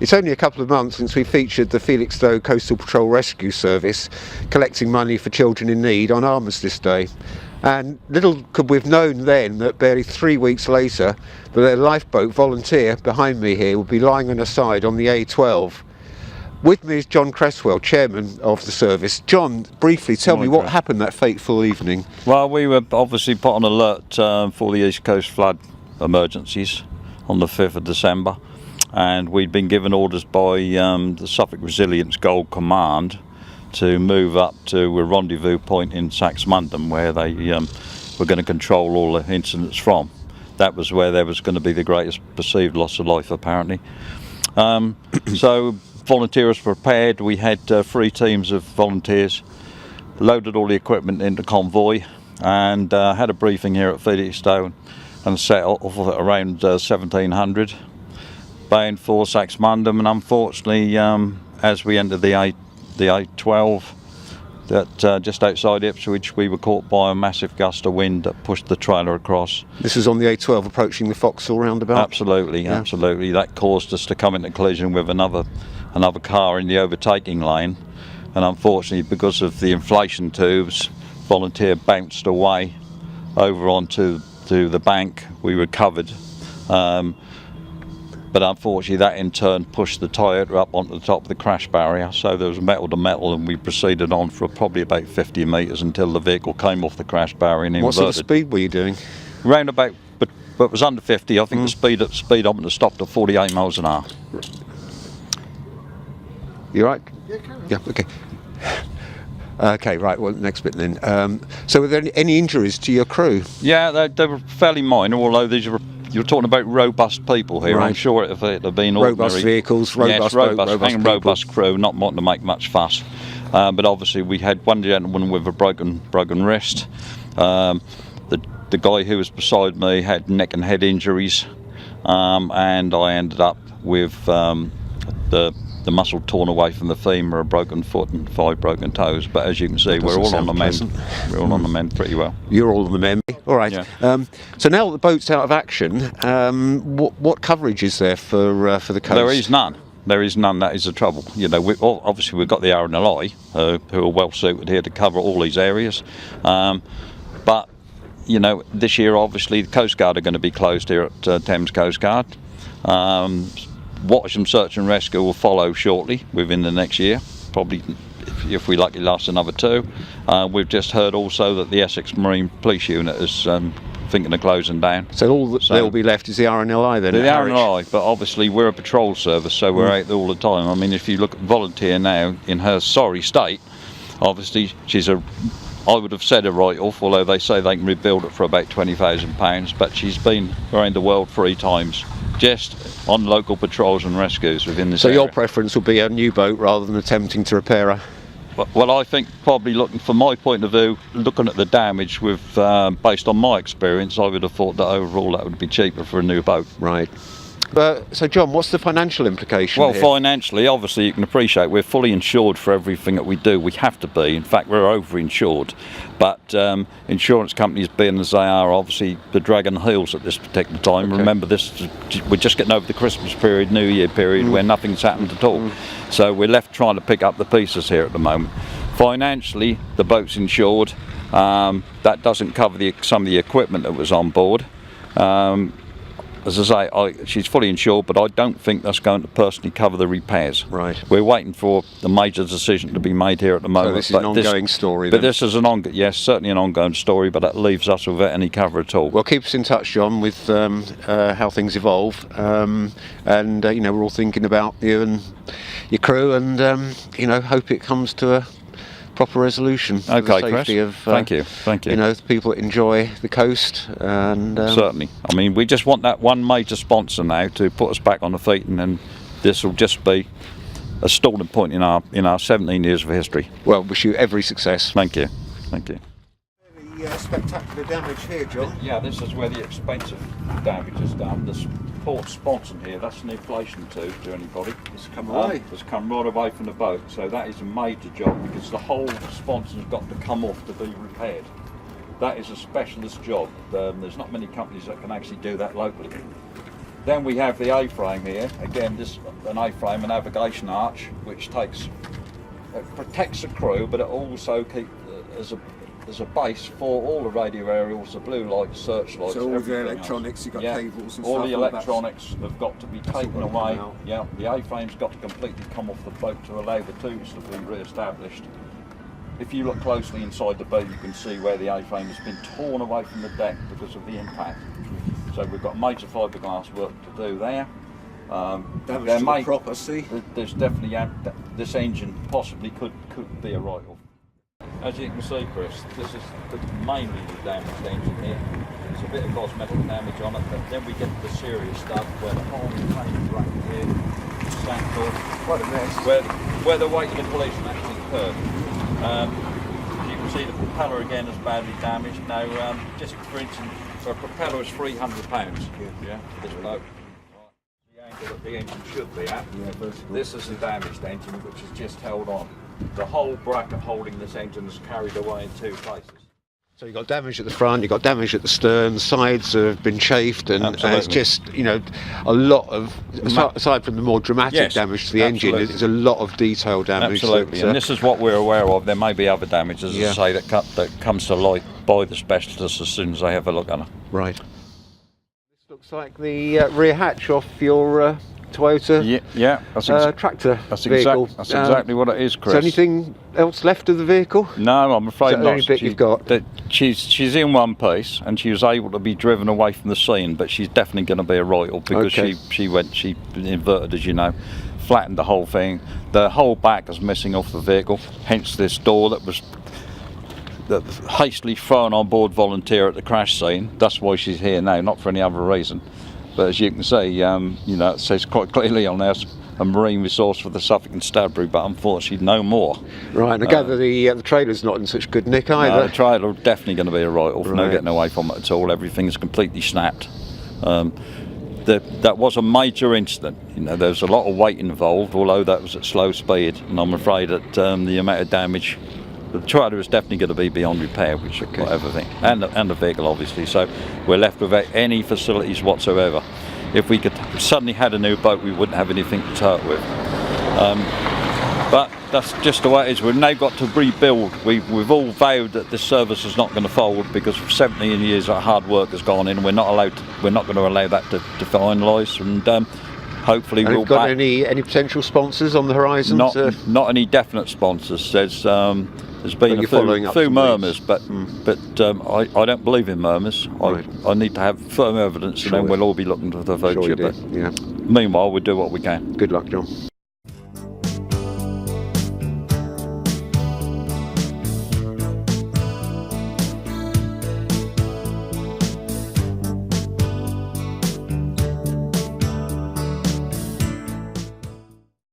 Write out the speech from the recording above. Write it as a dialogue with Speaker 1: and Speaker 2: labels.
Speaker 1: It's only a couple of months since we featured the Felixstowe Coastal Patrol Rescue Service collecting money for children in need on Armistice Day. And little could we've known then that barely 3 weeks later that their lifeboat volunteer behind me here would be lying on her side on the A12. With me is John Cresswell, chairman of the service. John, briefly tell me what happened that fateful evening.
Speaker 2: Well, we were obviously put on alert for the East Coast flood emergencies on the 5th of December, and we'd been given orders by the Suffolk Resilience Gold Command to move up to a rendezvous point in Saxmundham where they were going to control all the incidents from. That was where there was going to be the greatest perceived loss of life, apparently. So volunteers prepared. We had 3 teams of volunteers, loaded all the equipment into convoy, and had a briefing here at Felixstowe and set off at around 1700, bound for Saxmundham. And unfortunately, as we entered the A12, that just outside Ipswich, we were caught by a massive gust of wind that pushed the trailer across.
Speaker 1: This is on the A12 approaching the Vauxhall roundabout?
Speaker 2: Absolutely, yeah. Absolutely. That caused us to come into collision with another car in the overtaking lane, and unfortunately, because of the inflation tubes, volunteer bounced away over onto the bank. We recovered, but unfortunately that in turn pushed the Toyota up onto the top of the crash barrier, so there was metal to metal, and we proceeded on for probably about 50 metres until the vehicle came off the crash barrier and inverted.
Speaker 1: What sort of speed were you doing?
Speaker 2: Round about, but it was under 50. I think the speed up and stopped at 48 miles an hour. You right?
Speaker 1: Yeah, carry on. Yeah, okay. Okay, right, well, next bit then. So were there any injuries to your crew?
Speaker 2: Yeah, they were fairly minor, although you're talking about robust people here. Right. I'm sure if it had been
Speaker 1: robust vehicles, robust
Speaker 2: robust crew, not wanting to make much fuss. But obviously we had one gentleman with a broken wrist. The guy who was beside me had neck and head injuries, and I ended up with the muscle torn away from the femur, a broken foot and 5 broken toes. But as you can see, we're all on the mend. We're all on the mend pretty well.
Speaker 1: You're all on the mend. All right. Yeah. So now that the boat's out of action, what coverage is there for the coast?
Speaker 2: There is none. There is none. That is the trouble. You know, obviously we've got the RNLI, who are well suited here to cover all these areas. But you know, this year obviously the Coast Guard are going to be closed here at Thames Coast Guard. Watch and Search and Rescue will follow shortly within the next year, probably if we lucky last another 2. We've just heard also that the Essex Marine Police Unit is thinking of closing down.
Speaker 1: So all that will be left is the RNLI then?
Speaker 2: The RNLI, but obviously we're a patrol service, so we're out there all the time. I mean, if you look at Volunteer now, in her sorry state, obviously I would have said a write-off, although they say they can rebuild it for about £20,000, but she's been around the world 3 times. Just on local patrols and rescues within this area.
Speaker 1: So your preference would be a new boat rather than attempting to repair her?
Speaker 2: Well, I think probably from my point of view, looking at the damage based on my experience, I would have thought that overall that would be cheaper for a new boat.
Speaker 1: Right. So John, what's the financial implication
Speaker 2: here?
Speaker 1: Well,
Speaker 2: financially, obviously you can appreciate we're fully insured for everything that we do. We have to be. In fact, we're over-insured. But insurance companies, being as they are, obviously the dragging heels at this particular time. Okay. Remember, we're just getting over the Christmas period, New Year period, where nothing's happened at all. So we're left trying to pick up the pieces here at the moment. Financially, the boat's insured. That doesn't cover some of the equipment that was on board. As I say, she's fully insured, but I don't think that's going to personally cover the repairs.
Speaker 1: Right.
Speaker 2: We're waiting for the major decision to be made here at the moment.
Speaker 1: So this is an ongoing story then?
Speaker 2: But this is yes, certainly an ongoing story, but that leaves us without any cover at all.
Speaker 1: Well, keep us in touch, John, with how things evolve. And, you know, we're all thinking about you and your crew and, you know, hope it comes to a proper resolution for the safety of
Speaker 2: thank you.
Speaker 1: You know, the people that enjoy the coast. And
Speaker 2: certainly. I mean, we just want that one major sponsor now to put us back on the feet, and then this will just be a starting point in our 17 years of history.
Speaker 1: Well, wish you every success.
Speaker 2: Thank you. Thank you.
Speaker 1: Spectacular damage here, John.
Speaker 2: Yeah, this is where the expensive damage is done. The port sponson here, that's an inflation tube to anybody.
Speaker 1: It's come away.
Speaker 2: It's come right away from the boat, so that is a major job because the whole sponson's got to come off to be repaired. That is a specialist job. There's not many companies that can actually do that locally. Then we have the A-frame here. Again, this an A-frame, a navigation arch, which protects the crew, but it also keeps as a base for all the radio aerials, the blue lights, searchlights.
Speaker 1: So all the electronics, you've got cables and stuff.
Speaker 2: All the electronics have got to be taken away. Yeah, the A-frame's got to completely come off the boat to allow the tubes to be re-established. If you look closely inside the boat, you can see where the A-frame has been torn away from the deck because of the impact. So we've got major fiberglass work to do there.
Speaker 1: Damage to the property.
Speaker 2: There's definitely this engine possibly could be a write-off. As you can see, Chris, this is mainly the damaged engine here. There's a bit of cosmetic damage on it, but then we get the serious stuff where the whole frame right here, sacked off.
Speaker 1: What a mess.
Speaker 2: Where the weight of the collision actually occurred. As you can see, the propeller again is badly damaged. Now, just for instance, so a propeller is £300. Yeah, this boat. The angle that the engine should be at.
Speaker 1: Yeah,
Speaker 2: this is the damaged engine, which is just held on. The whole bracket holding this engine is carried away in 2 places.
Speaker 1: So you've got damage at the front, you've got damage at the stern, the sides have been chafed, and it's just, you know, a lot of, aside from the more dramatic damage to the engine, there's a lot of detail damage.
Speaker 2: Absolutely, and this is what we're aware of. There may be other damage, as I say, that comes to light by the specialists as soon as they have a look at it.
Speaker 1: Right. This looks like the rear hatch off your Toyota tractor vehicle.
Speaker 2: That's exactly what it is, Chris.
Speaker 1: Is there anything else left of the vehicle?
Speaker 2: No, I'm afraid not.
Speaker 1: The only bit you've got?
Speaker 2: She's in one piece, and she was able to be driven away from the scene, but she's definitely going to be a write-off because she inverted, as you know, flattened the whole thing. The whole back is missing off the vehicle, hence this door that was hastily thrown on board volunteer at the crash scene. That's why she's here now, not for any other reason. But as you can see, you know, it says quite clearly on there, a marine resource for the Suffolk and Stanbury, but unfortunately no more.
Speaker 1: Right, and I gather the trailer's not in such good nick either.
Speaker 2: No, the trailer definitely going to be a write-off, no getting away from it at all. Everything's completely snapped. That was a major incident. You know, there was a lot of weight involved, although that was at slow speed, and I'm afraid that the amount of damage, the trailer is definitely going to be beyond repair, which whatever thing, and the vehicle obviously. So we're left without any facilities whatsoever. If we could suddenly had a new boat, we wouldn't have anything to tow it with. But that's just the way it is. We've now got to rebuild. We've all vowed that this service is not going to fold because 17 years of hard work has gone in. We're not going to allow that to finalise, and hopefully we'll.
Speaker 1: Got any potential sponsors on the horizon?
Speaker 2: Not any definite sponsors. There's been a few murmurs, but I don't believe in murmurs. Right. I need to have firm evidence, and then we'll all be looking to the future. Meanwhile, we'll do what we can.
Speaker 1: Good luck, John.